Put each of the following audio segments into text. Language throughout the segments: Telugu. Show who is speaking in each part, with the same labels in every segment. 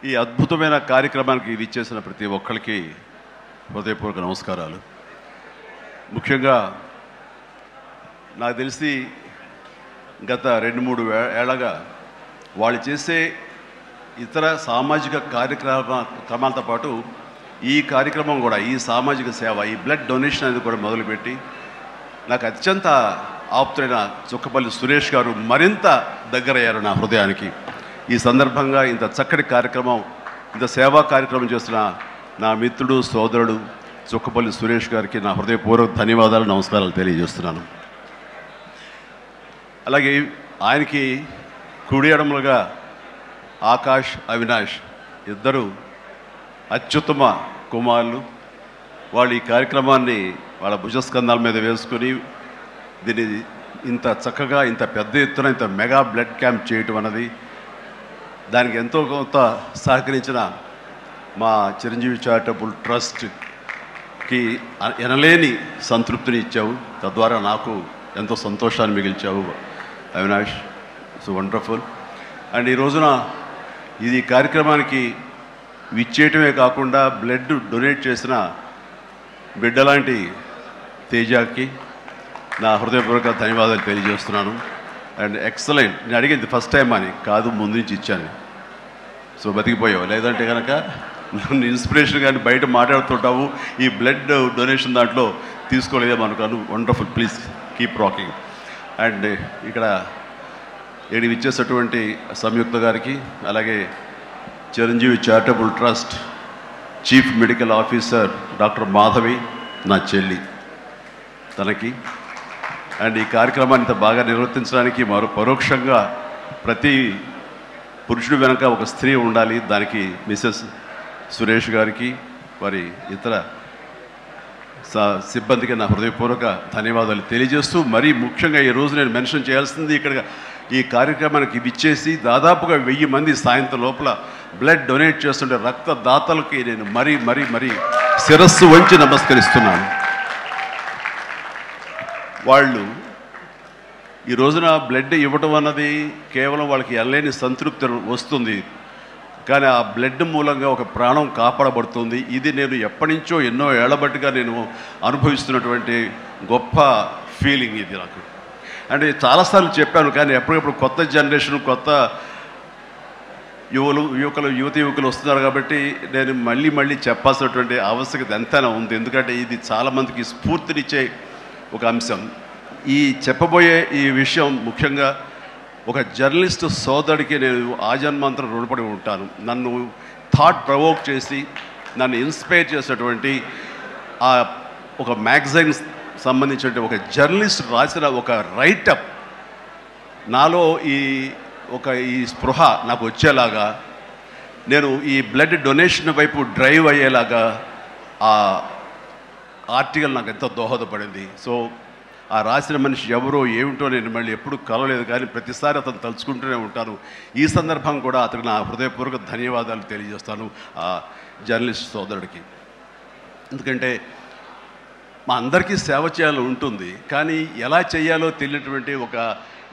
Speaker 1: ఈ అద్భుతమైన కార్యక్రమానికి విచ్చేసిన ప్రతి ఒక్కరికి హృదయపూర్వక నమస్కారాలు. ముఖ్యంగా నాకు తెలిసి గత 2-3 ఏళ్ళగా వాళ్ళు చేసే ఇతర సామాజిక కార్యక్రమాలతో పాటు ఈ కార్యక్రమం కూడా, ఈ సామాజిక సేవ, ఈ బ్లడ్ డొనేషన్ అనేది కూడా మొదలుపెట్టి నాకు అత్యంత ఆప్తులైన చుక్కపల్లి సురేష్ గారు మరింత దగ్గరయ్యారు నా హృదయానికి. ఈ సందర్భంగా ఇంత చక్కటి కార్యక్రమం, ఇంత సేవా కార్యక్రమం చేస్తున్న నా మిత్రుడు, సోదరుడు చుక్కపల్లి సురేష్ గారికి నా హృదయపూర్వక ధన్యవాదాలు, నమస్కారాలు తెలియజేస్తున్నాను. అలాగే ఆయనకి కుడి ఎడమలుగా ఆకాష్, అవినాష్ ఇద్దరు అత్యుత్తమ కుమారులు. వాళ్ళు ఈ కార్యక్రమాన్ని వాళ్ళ భుజస్కంధాల మీద వేసుకుని దీన్ని ఇంత చక్కగా, ఇంత పెద్ద ఎత్తున, ఇంత మెగా బ్లడ్ క్యాంప్ చేయటం అన్నది, దానికి ఎంతో కొంత సహకరించిన మా చిరంజీవి చారిటబుల్ ట్రస్ట్కి ఎనలేని సంతృప్తిని ఇచ్చావు. తద్వారా నాకు ఎంతో సంతోషాన్ని మిగిల్చావు అవినాష్. So wonderful. అండ్ ఈ రోజున ఇది కార్యక్రమానికి విచ్చేయటమే కాకుండా బ్లడ్ డొనేట్ చేసిన బిడ్డలాంటి తేజాకి నా హృదయపూర్వక ధన్యవాదాలు తెలియజేస్తున్నాను. And excellent. నేను అడిగింది ఫస్ట్ టైం అని కాదు, ముందు నుంచి ఇచ్చాను. సో బతికిపోయావు. లేదంటే కనుక నన్ను ఇన్స్పిరేషన్ కానీ బయట మాట్లాడుతుంటావు, ఈ బ్లడ్ డొనేషన్ దాంట్లో తీసుకోలేదేమనుకోను. Wonderful. Please keep rocking. And ఇక్కడ ఏడు ఇచ్చేటటువంటి సంయుక్త గారికి, అలాగే Chiranjeevi charitable trust chief medical officer doctor Madhavi, నా చెల్లి, తనకి, అండ్ ఈ కార్యక్రమాన్ని ఇంత బాగా నిర్వర్తించడానికి పరోక్షంగా ప్రతి పురుషుడు వెనక ఒక స్త్రీ ఉండాలి, దానికి మిసెస్ సురేష్ గారికి, వారి ఇతర సిబ్బందికి నా హృదయపూర్వక ధన్యవాదాలు తెలియజేస్తూ, మరీ ముఖ్యంగా ఈ రోజు నేను మెన్షన్ చేయాల్సింది, ఇక్కడ ఈ కార్యక్రమానికి విచ్చేసి దాదాపుగా 1000 మంది సాయంత్రం లోపల బ్లడ్ డొనేట్ చేస్తుంటే రక్తదాతలకి నేను మరీ మరీ మరీ శిరస్సు వంచి నమస్కరిస్తున్నాను. వాళ్ళు ఈ రోజున బ్లడ్ ఇవ్వటం అన్నది కేవలం వాళ్ళకి ఎనలేని సంతృప్తి వస్తుంది, కానీ ఆ బ్లడ్ మూలంగా ఒక ప్రాణం కాపాడబడుతుంది. ఇది నేను ఎప్పటి నుంచో ఎన్నో ఏళ్లబట్టిగా నేను అనుభవిస్తున్నటువంటి గొప్ప ఫీలింగ్ ఇది నాకు. అంటే చాలాసార్లు చెప్పాను, కానీ ఎప్పటికప్పుడు కొత్త జనరేషన్, కొత్త యువకులు వస్తున్నారు కాబట్టి నేను మళ్ళీ చెప్పాల్సినటువంటి ఆవశ్యకత ఎంతైనా ఉంది. ఎందుకంటే ఇది చాలామందికి స్ఫూర్తినిచ్చే ఒక అంశం. ఈ చెప్పబోయే ఈ విషయం ముఖ్యంగా ఒక జర్నలిస్ట్ సోదరుడికి నేను ఆజన్మాంతరం రుణపడి ఉంటాను. నన్ను థాట్ ప్రవోక్ చేసి నన్ను ఇన్స్పైర్ చేసినటువంటి ఆ ఒక మ్యాగజైన్ సంబంధించిన ఒక జర్నలిస్ట్ రాసిన ఒక రైటప్ నాలో ఈ స్పృహ నాకు వచ్చేలాగా, నేను ఈ బ్లడ్ డొనేషన్ వైపు డ్రైవ్ అయ్యేలాగా ఆ ఆర్టికల్ నాకు ఎంతో దోహదపడింది. సో ఆ రాసిన మనిషి ఎవరో ఏమిటో నేను మళ్ళీ ఎప్పుడు కలవలేదు, కానీ ప్రతిసారి అతను తలుచుకుంటూనే ఉంటాను. ఈ సందర్భం కూడా అతనికి నా హృదయపూర్వక ధన్యవాదాలు తెలియజేస్తాను ఆ జర్నలిస్ట్ సోదరుడికి. ఎందుకంటే మా అందరికీ సేవ చేయాలని ఉంటుంది, కానీ ఎలా చేయాలో తెలియనటువంటి ఒక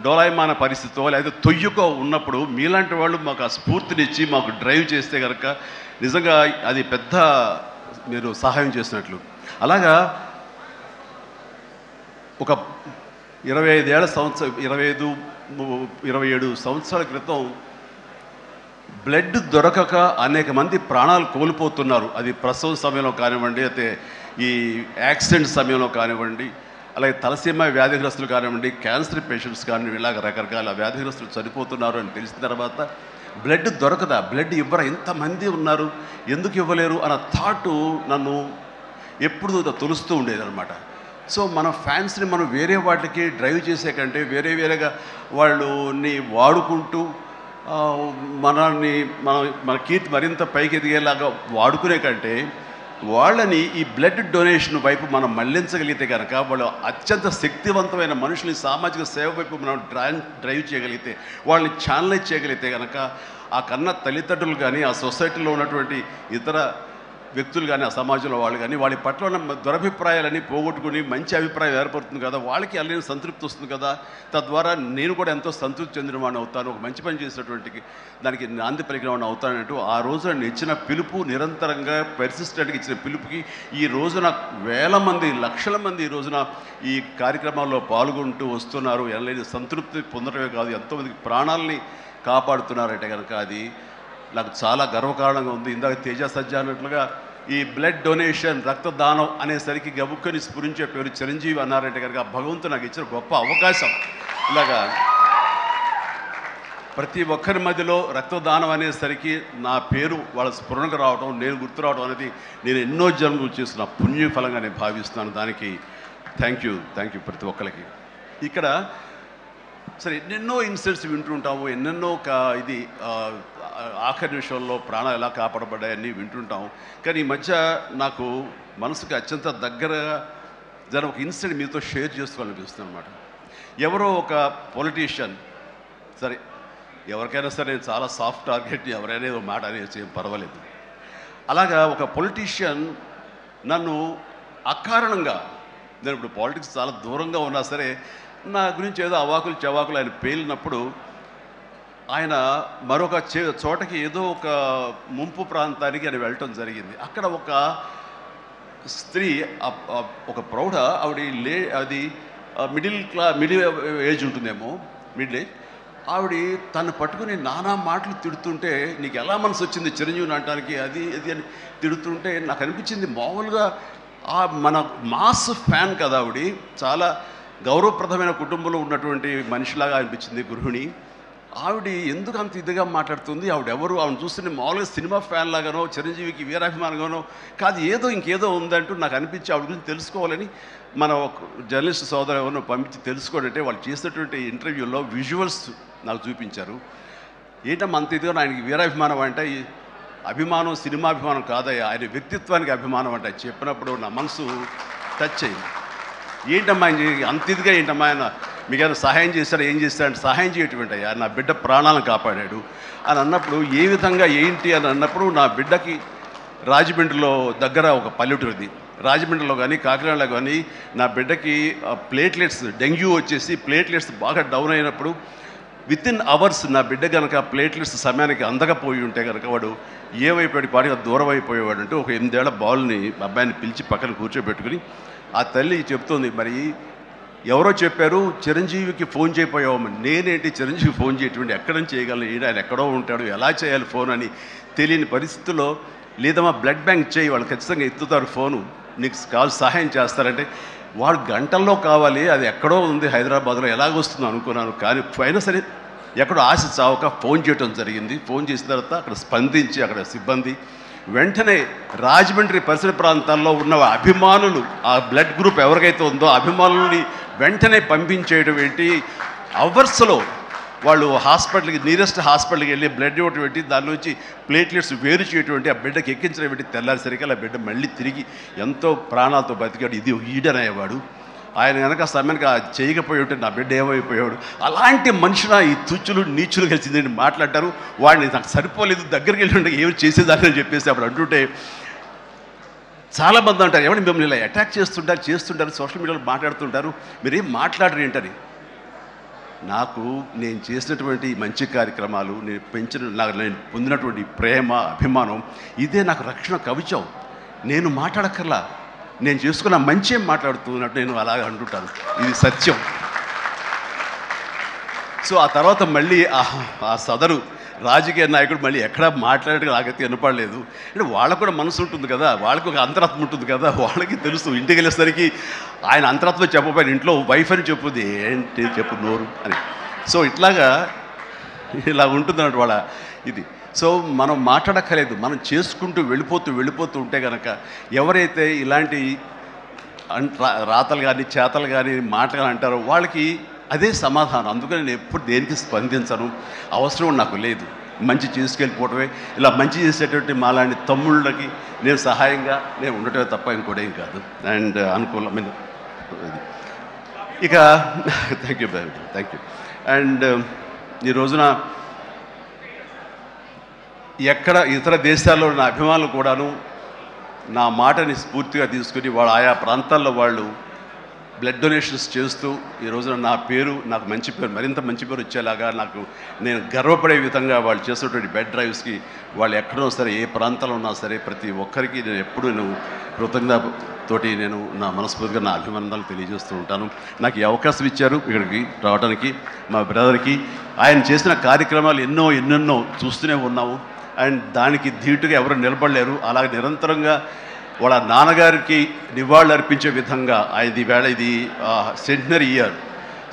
Speaker 1: డోలాయమాన పరిస్థితితో లేదా తొయ్యుకో ఉన్నప్పుడు మీలాంటి వాళ్ళు మాకు ఆ స్ఫూర్తినిచ్చి మాకు డ్రైవ్ చేస్తే కనుక నిజంగా అది పెద్ద మీరు సహాయం చేసినట్లు. అలాగా ఒక 27 సంవత్సరాల క్రితం బ్లడ్ దొరకక అనేక మంది ప్రాణాలు కోల్పోతున్నారు. అది ప్రసవ సమయంలో కానివ్వండి, అయితే ఈ యాక్సిడెంట్ సమయంలో కానివ్వండి, అలాగే తలసీమా వ్యాధిగ్రస్తులు కానివ్వండి, క్యాన్సర్ పేషెంట్స్ కానివ్వండి, ఇలాగ రకరకాల వ్యాధిగ్రస్తులు చనిపోతున్నారు అని తెలిసిన తర్వాత బ్లడ్ దొరకదా, బ్లడ్ ఇవ్వరా, ఇంతమంది ఉన్నారు, ఎందుకు ఇవ్వలేరు అన్న థాటు నన్ను ఎప్పుడు తొలుస్తూ ఉండేదన్నమాట. సో మన ఫ్యాన్స్ని మనం వేరే వాటికి డ్రైవ్ చేసే కంటే వేరేగా వాళ్ళని వాడుకుంటూ మన కీర్తి మరింత పైకి ఎదిగేలాగా వాడుకునే కంటే వాళ్ళని ఈ బ్లడ్ డొనేషన్ వైపు మనం మళ్లించగలిగితే కనుక, వాళ్ళు అత్యంత శక్తివంతమైన మనుషుల్ని సామాజిక సేవ వైపు మనం డ్రైవ్ చేయగలిగితే, వాళ్ళని ఛానలైజ్ చేయగలిగితే కనుక, ఆ కన్న తల్లిదండ్రులు కానీ, ఆ సొసైటీలో ఉన్నటువంటి ఇతర వ్యక్తులు కానీ ఆ సమాజంలో వాళ్ళు కానీ వాళ్ళ పట్ల ఉన్న దురభిప్రాయాలన్నీ పోగొట్టుకుని మంచి అభిప్రాయం ఏర్పడుతుంది కదా, వాళ్ళకి అల్లని సంతృప్తి వస్తుంది కదా, తద్వారా నేను కూడా ఎంతో సంతృప్తి చెందిన వాడిని అవుతాను, ఒక మంచి పని చేసినటువంటి దానికి నాంది పలికిన వాడిని అవుతానంటూ ఆ రోజున ఇచ్చిన పిలుపు, నిరంతరంగా పెర్సిస్టెంట్గా ఇచ్చిన పిలుపుకి ఈ రోజున వేల మంది, లక్షల మంది ఈ రోజున ఈ కార్యక్రమాల్లో పాల్గొంటూ వస్తున్నారు. ఎనలేని సంతృప్తి పొందడమే కాదు, ఎంతోమందికి ప్రాణాలని కాపాడుతున్నారంటే కనుక అది నాకు చాలా గర్వకారణంగా ఉంది. ఇందాక తేజ సజ్జ అన్నట్లుగా ఈ బ్లడ్ డొనేషన్, రక్తదానం అనేసరికి గబుక్కని స్ఫురించే పేరు చిరంజీవి అన్నారంటే కనుక భగవంతుడు నాకు ఇచ్చిన గొప్ప అవకాశం. ఇలాగా ప్రతి ఒక్కరి మధ్యలో రక్తదానం అనేసరికి నా పేరు వాళ్ళ స్ఫురణకు రావడం, నేను గుర్తు రావడం అనేది నేను ఎన్నో జన్మలు చేస్తున్న పుణ్యఫలంగా నేను భావిస్తున్నాను. దానికి థ్యాంక్ యూ ప్రతి ఒక్కరికి. ఇక్కడ సరే ఎన్నెన్నో ఇన్సిడెంట్స్ వింటుంటాము, ఎన్నెన్నో ఇది ఆఖరి నిమిషంలో ప్రాణాలు ఎలా కాపాడబడ్డాయని వింటుంటాము. కానీ ఈ మధ్య నాకు మనసుకు అత్యంత దగ్గరగా జరిగిన ఒక ఇన్సిడెంట్ మీతో షేర్ చేసుకోవాలనిపిస్తుంది అనమాట. ఎవరో ఒక పొలిటీషియన్, సరే ఎవరికైనా సరే నేను చాలా సాఫ్ట్ టార్గెట్, ఎవరైనా ఏదో మాట అనేది ఏం పర్వాలేదు. అలాగా ఒక పొలిటీషియన్ నన్ను అకారణంగా, నేను ఇప్పుడు పాలిటిక్స్ చాలా దూరంగా ఉన్నా సరే నా గురించి ఏదో అవాకులు చవాకులు ఆయన పేలినప్పుడు ఆయన మరొక చోటకి ఏదో ఒక ముంపు ప్రాంతానికి ఆయన వెళ్ళటం జరిగింది. అక్కడ ఒక స్త్రీ, ఒక ప్రౌఢ ఆవిడ అది మిడిల్ ఏజ్ ఉంటుందేమో, మిడిల్ ఏజ్ ఆవిడ తను పట్టుకుని నానా మాటలు తిడుతుంటే, నీకు ఎలా మనసు వచ్చింది చిరంజీవిని అనడానికి, అది అని తిడుతుంటే నాకు అనిపించింది మామూలుగా మన మాస్ ఫ్యాన్ కదా ఆవిడ, చాలా గౌరవప్రదమైన కుటుంబంలో ఉన్నటువంటి మనిషిలాగా అనిపించింది గృహిణి. ఆవిడ ఎందుకు అంత ఇదిగా మాట్లాడుతుంది, ఆవిడెవరు, ఆవిడ చూస్తుంటే మామూలుగా సినిమా ఫ్యాన్ లాగానో చిరంజీవికి వీరాభిమానంగానో కాదు, ఇంకేదో ఉందంటూ నాకు అనిపించి ఆవిడ గురించి తెలుసుకోవాలని మన జర్నలిస్ట్ సోదరు ఎవరినో పంపించి తెలుసుకోవాలంటే వాళ్ళు చేసినటువంటి ఇంటర్వ్యూలో విజువల్స్ నాకు చూపించారు. ఏంటమ్మా అంత ఇదిగా ఆయనకి వీరాభిమానం అంటే, అభిమానం సినిమాభిమానం కాదయ్యా, ఆయన వ్యక్తిత్వానికి అభిమానం అంటే చెప్పినప్పుడు నా మనసు టచ్ అయింది. ఏంటమ్మా అంత ఇదిగా ఏంటమ్మా ఆయన మీకు ఏమైనా సహాయం చేశారా, ఏం చేశారంటే సహాయం చేయటువంటి అయ్యా, నా బిడ్డ ప్రాణాలను కాపాడాడు అని అన్నప్పుడు, ఏ విధంగా ఏంటి అని అన్నప్పుడు, నా బిడ్డకి రాజమండ్రిలో దగ్గర ఒక పల్లెటూరిది, రాజమండ్రిలో కానీ కాకినాడలో కానీ నా బిడ్డకి ప్లేట్లెట్స్, డెంగ్యూ వచ్చేసి ప్లేట్లెట్స్ బాగా డౌన్ అయినప్పుడు వితిన్ అవర్స్ నా బిడ్డ కనుక ప్లేట్లెట్స్ సమయానికి అందకపోయి ఉంటే కనుక వాడు ఏమైపోయాడు, పాటిగా దూరం అయిపోయేవాడు. అంటే ఒక 8 ఏళ్ల బాలుని అబ్బాయిని పిలిచి పక్కన కూర్చోబెట్టుకుని ఆ తల్లి చెప్తుంది, మరి ఎవరో చెప్పారు చిరంజీవికి ఫోన్ చేయపోయావమ్మని. నేనేంటి చిరంజీవి ఫోన్ చేయటువంటి, ఎక్కడి నుంచి చేయగలను, ఆయన ఎక్కడో ఉంటాడు, ఎలా చేయాలి ఫోన్ అని తెలియని పరిస్థితుల్లో, లేదమ్మా బ్లడ్ బ్యాంక్ చేయి, వాళ్ళు ఖచ్చితంగా ఎత్తుతారు ఫోను, నీకు కాల్ సహాయం చేస్తారంటే, వాడు గంటల్లో కావాలి, అది ఎక్కడో ఉంది హైదరాబాద్లో, ఎలాగొస్తుందో అనుకున్నాను. కానీ అయినా సరే ఎక్కడో ఆశ చావక ఫోన్ చేయడం జరిగింది. ఫోన్ చేసిన తర్వాత అక్కడ స్పందించి అక్కడ సిబ్బంది వెంటనే రాజమండ్రి పరిసర ప్రాంతాల్లో ఉన్న అభిమానులు, ఆ బ్లడ్ గ్రూప్ ఎవరికైతే ఉందో అభిమానుల్ని వెంటనే పంపించేయడం ఏంటి, అవర్స్లో వాళ్ళు హాస్పిటల్కి, నీరెస్ట్ హాస్పిటల్కి వెళ్ళి బ్లడ్ ఇవ్వటం ఏంటి, దాని నుంచి ప్లేట్లెట్స్ వేరు చేయటువంటి, ఆ బిడ్డకి ఎక్కించడం ఏంటి, తెల్లారిసరికి ఆ బిడ్డ మళ్ళీ తిరిగి ఎంతో ప్రాణాలతో బతికాడు. ఇది ఈడనయ్యేవాడు. ఆయన కనుక సమయానికి చేయకపోయి ఉంటే నా బిడ్డ ఏమైపోయాడు. అలాంటి మనుషుల ఈ తుచ్చులు నీచులు కలిసిందని మాట్లాడతారు. వాడిని నాకు సరిపోలేదు, దగ్గరికి వెళ్ళి ఉంటే ఏమి చేసేదాన్ని అని చెప్పేసి అప్పుడు అంటుంటే చాలామంది అంటారు, ఎవరిని మిమ్మల్ని ఇలా అటాక్ చేస్తుంటారు సోషల్ మీడియాలో మాట్లాడుతుంటారు, మీరేం మాట్లాడరు ఏంటని. నాకు నేను చేసినటువంటి మంచి కార్యక్రమాలు, నేను పొందినటువంటి ప్రేమ, అభిమానం, ఇదే నాకు రక్షణ కవచం. నేను మాట్లాడక్కర్లా, నేను చేసుకున్న మంచి ఏం మాట్లాడుతున్నట్టు నేను అలాగే అంటుంటాను, ఇది సత్యం. సో ఆ తర్వాత మళ్ళీ ఆ సదరు రాజకీయ నాయకుడు మళ్ళీ ఎక్కడా మాట్లాడేది నాకైతే వినపడలేదు. అంటే వాళ్ళకు కూడా మనసు ఉంటుంది కదా, వాళ్ళకి ఒక అంతరాత్మ ఉంటుంది కదా, వాళ్ళకి తెలుసు. ఇంటికి వెళ్ళేసరికి ఆయన అంతరాత్మ చెప్పబోయిన ఇంట్లో వైఫ్ అని చెప్పుద్ది, ఏంటి చెప్పు నోరు అని. సో ఇలా ఉంటుంది అన్నట్టు వాళ్ళ ఇది. సో మనం మాట్లాడక్కర్లేదు, మనం చేసుకుంటూ వెళ్ళిపోతూ ఉంటే కనుక ఎవరైతే ఇలాంటి రాతలు కానీ చేతలు కానీ మాటలు అంటారో వాళ్ళకి అదే సమాధానం. అందుకని నేను ఎప్పుడు దేనికి స్పందించను, అవసరం నాకు లేదు. మంచి చేసుకెళ్ళిపోవటమే, ఇలా మంచి చేసేటువంటి మాలాంటి తమ్ముళ్ళకి నేను సహాయంగా నేను ఉండటమే తప్ప ఇంకోటేం కాదు. అండ్ అనుకూలమైన ఇక థ్యాంక్ యూ. అండ్ ఈ రోజున ఎక్కడ ఇతర దేశాల్లో ఉన్న అభిమానులు కూడాను నా మాటని స్ఫూర్తిగా తీసుకుని వాళ్ళు ఆయా ప్రాంతాల్లో వాళ్ళు బ్లడ్ డొనేషన్స్ చేస్తూ ఈ రోజున నా పేరు, నాకు మంచి పేరు, మరింత మంచి పేరు వచ్చేలాగా నాకు నేను గర్వపడే విధంగా వాళ్ళు చేసేటువంటి బెడ్ డ్రైవ్స్కి వాళ్ళు ఎక్కడో సరే ఏ ప్రాంతంలో ఉన్నా సరే ప్రతి ఒక్కరికి నేను ఎప్పుడు కృతజ్ఞతతోటి నేను నా మనస్ఫూర్తిగా నా అభినందనలు తెలియజేస్తూ ఉంటాను. నాకు ఈ అవకాశం ఇచ్చారు ఇక్కడికి రావడానికి. మా బ్రదర్కి ఆయన చేసిన కార్యక్రమాలు ఎన్నెన్నో చూస్తూనే ఉన్నాము. అండ్ దానికి ధీటుగా ఎవరు నిలబడలేరు. అలాగే నిరంతరంగా వాళ్ళ నాన్నగారికి నివాళులు అర్పించే విధంగా ఆయనది వేళ ఇది సెంటనరీ ఇయర్.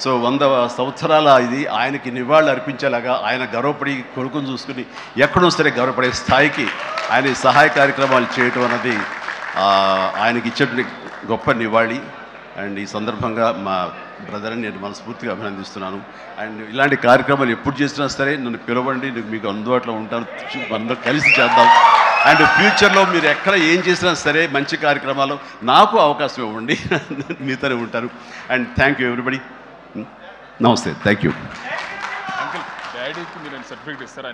Speaker 1: సో 100 సంవత్సరాల ఇది ఆయనకి నివాళులు అర్పించేలాగా ఆయన గర్వపడి కొడుకుని చూసుకుని ఎక్కడో సరే గర్వపడే స్థాయికి ఆయన సహాయ కార్యక్రమాలు చేయటం అన్నది ఆయనకి ఇచ్చేటువంటి గొప్ప నివాళి. అండ్ ఈ సందర్భంగా మా బ్రదర్ని నేను మనస్ఫూర్తిగా అభినందిస్తున్నాను. అండ్ ఇలాంటి కార్యక్రమాలు ఎప్పుడు చేసినా సరే నన్ను పిలవండి, నేను మీకు అందుబాటులో ఉంటాను, అందరూ కలిసి చేద్దాం. అండ్ ఫ్యూచర్లో మీరు ఎక్కడ ఏం చేసినా సరే మంచి కార్యక్రమాలు నాకు అవకాశం ఇవ్వండి, మీతోనే ఉంటాను. And thank you everybody. నమస్తే, థ్యాంక్ యూ.
Speaker 2: అంకుల్ డాడీకి మీరు సర్టిఫికేట్ ఇస్తారా?